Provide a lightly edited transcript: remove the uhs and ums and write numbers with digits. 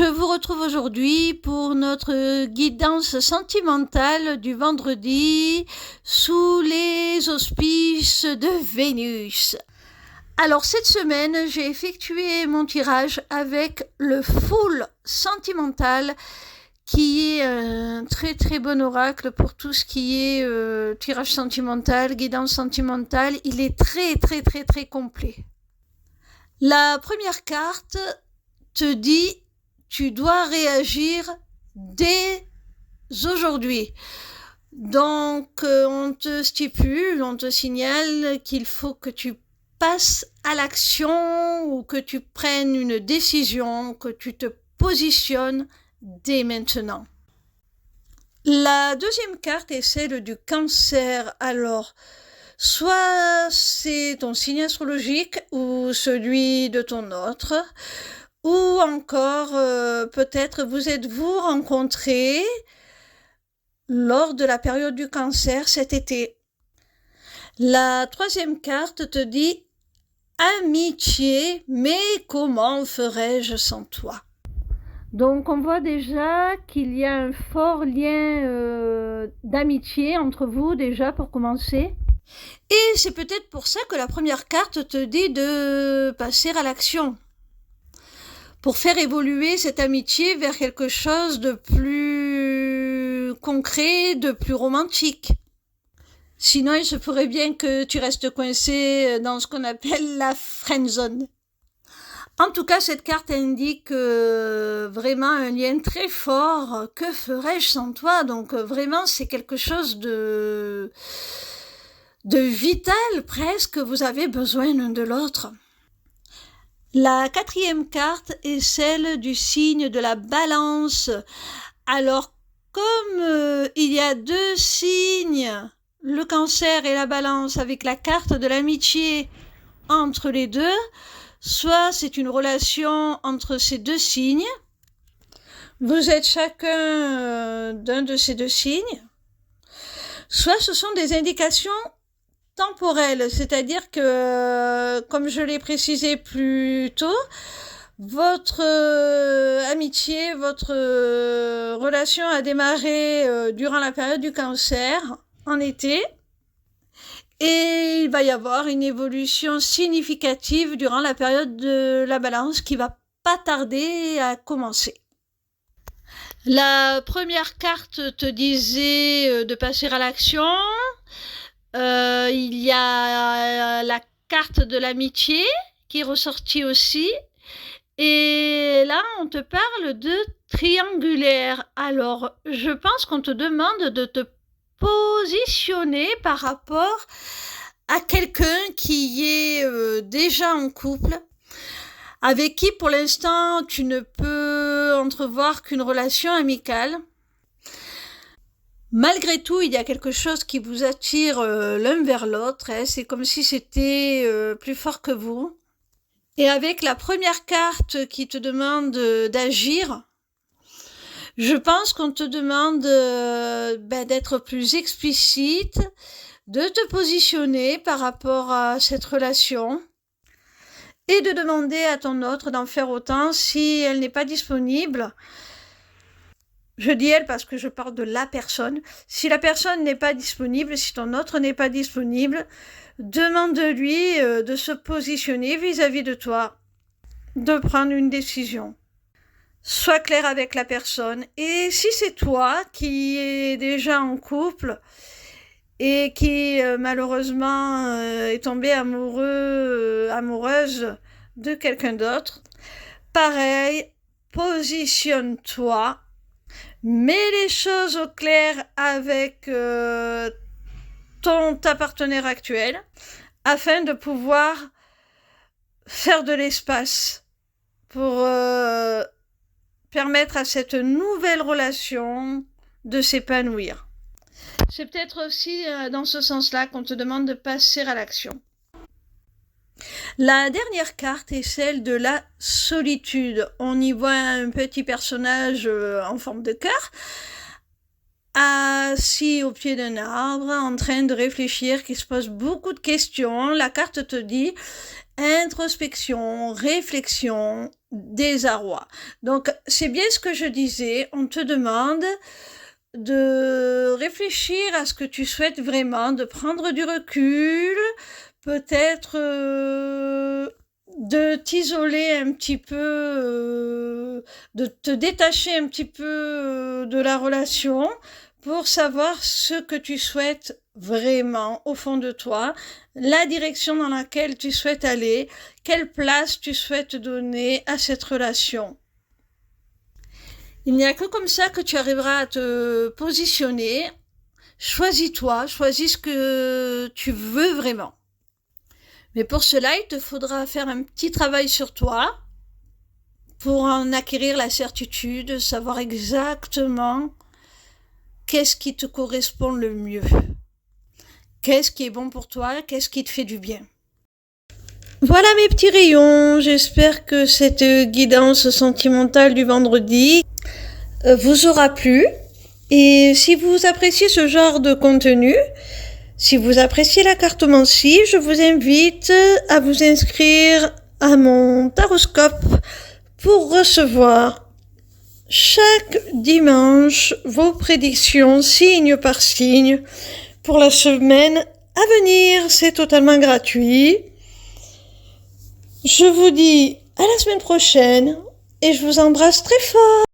vous retrouve aujourd'hui pour notre guidance sentimentale du vendredi sous les auspices de Vénus. Alors cette semaine, j'ai effectué mon tirage avec le Fool sentimental qui est un très très bon oracle pour tout ce qui est tirage sentimental, guidance sentimentale. Il est très très très très complet. La première carte te dit tu dois réagir dès aujourd'hui. Donc on te stipule, on te signale qu'il faut que tu passes à l'action ou que tu prennes une décision, que tu te positionnes dès maintenant. La deuxième carte est celle du Cancer. Alors, soit c'est ton signe astrologique ou celui de ton autre, ou encore peut-être vous êtes-vous rencontrés lors de la période du Cancer cet été. La troisième carte te dit amitié, mais comment ferais-je sans toi? Donc on voit déjà qu'il y a un fort lien d'amitié entre vous déjà pour commencer. Et c'est peut-être pour ça que la première carte te dit de passer à l'action, pour faire évoluer cette amitié vers quelque chose de plus concret, de plus romantique. Sinon, il se pourrait bien que tu restes coincé dans ce qu'on appelle la friendzone. En tout cas, cette carte indique vraiment un lien très fort. Que ferais-je sans toi? Donc vraiment, c'est quelque chose de vital presque. Vous avez besoin l'un de l'autre. La quatrième carte est celle du signe de la Balance. Alors, comme il y a deux signes, le Cancer et la Balance, avec la carte de l'amitié entre les deux, soit c'est une relation entre ces deux signes, vous êtes chacun d'un de ces deux signes, soit ce sont des indications temporelles, c'est-à-dire que, comme je l'ai précisé plus tôt, votre amitié, votre relation a démarré durant la période du Cancer, en été, et il va y avoir une évolution significative durant la période de la Balance qui va pas tarder à commencer. La première carte te disait de passer à l'action. Il y a la carte de l'amitié qui est ressortie aussi. Et là, on te parle de triangulaire. Alors, je pense qu'on te demande de te positionner par rapport à quelqu'un qui est déjà en couple, avec qui pour l'instant tu ne peux entrevoir qu'une relation amicale. Malgré tout, il y a quelque chose qui vous attire l'un vers l'autre, c'est comme si c'était plus fort que vous. Et avec la première carte qui te demande d'agir, je pense qu'on te demande d'être plus explicite, de te positionner par rapport à cette relation et de demander à ton autre d'en faire autant si elle n'est pas disponible. Je dis elle parce que je parle de la personne. Si la personne n'est pas disponible, si ton autre n'est pas disponible, demande-lui de se positionner vis-à-vis de toi, de prendre une décision. Sois clair avec la personne. Et si c'est toi qui es déjà en couple et qui malheureusement est tombé amoureuse de quelqu'un d'autre, pareil, positionne-toi, mets les choses au clair avec ta partenaire actuelle afin de pouvoir faire de l'espace pour permettre à cette nouvelle relation de s'épanouir. C'est peut-être aussi dans ce sens-là qu'on te demande de passer à l'action. La dernière carte est celle de la solitude. On y voit un petit personnage en forme de cœur, assis au pied d'un arbre, en train de réfléchir, qui se pose beaucoup de questions. La carte te dit introspection, réflexion, désarroi. Donc, c'est bien ce que je disais, on te demande de réfléchir à ce que tu souhaites vraiment, de prendre du recul, peut-être de t'isoler un petit peu, de te détacher un petit peu de la relation pour savoir ce que tu souhaites vraiment au fond de toi, la direction dans laquelle tu souhaites aller, quelle place tu souhaites donner à cette relation. Il n'y a que comme ça que tu arriveras à te positionner. Choisis-toi, choisis ce que tu veux vraiment. Mais pour cela, il te faudra faire un petit travail sur toi pour en acquérir la certitude, savoir exactement qu'est-ce qui te correspond le mieux. Qu'est-ce qui est bon pour toi, qu'est-ce qui te fait du bien. Voilà mes petits rayons, j'espère que cette guidance sentimentale du vendredi vous aura plu. Et si vous appréciez ce genre de contenu, si vous appréciez la cartomancie, je vous invite à vous inscrire à mon taroscope pour recevoir chaque dimanche vos prédictions signe par signe pour la semaine à venir. C'est totalement gratuit. Je vous dis à la semaine prochaine et je vous embrasse très fort.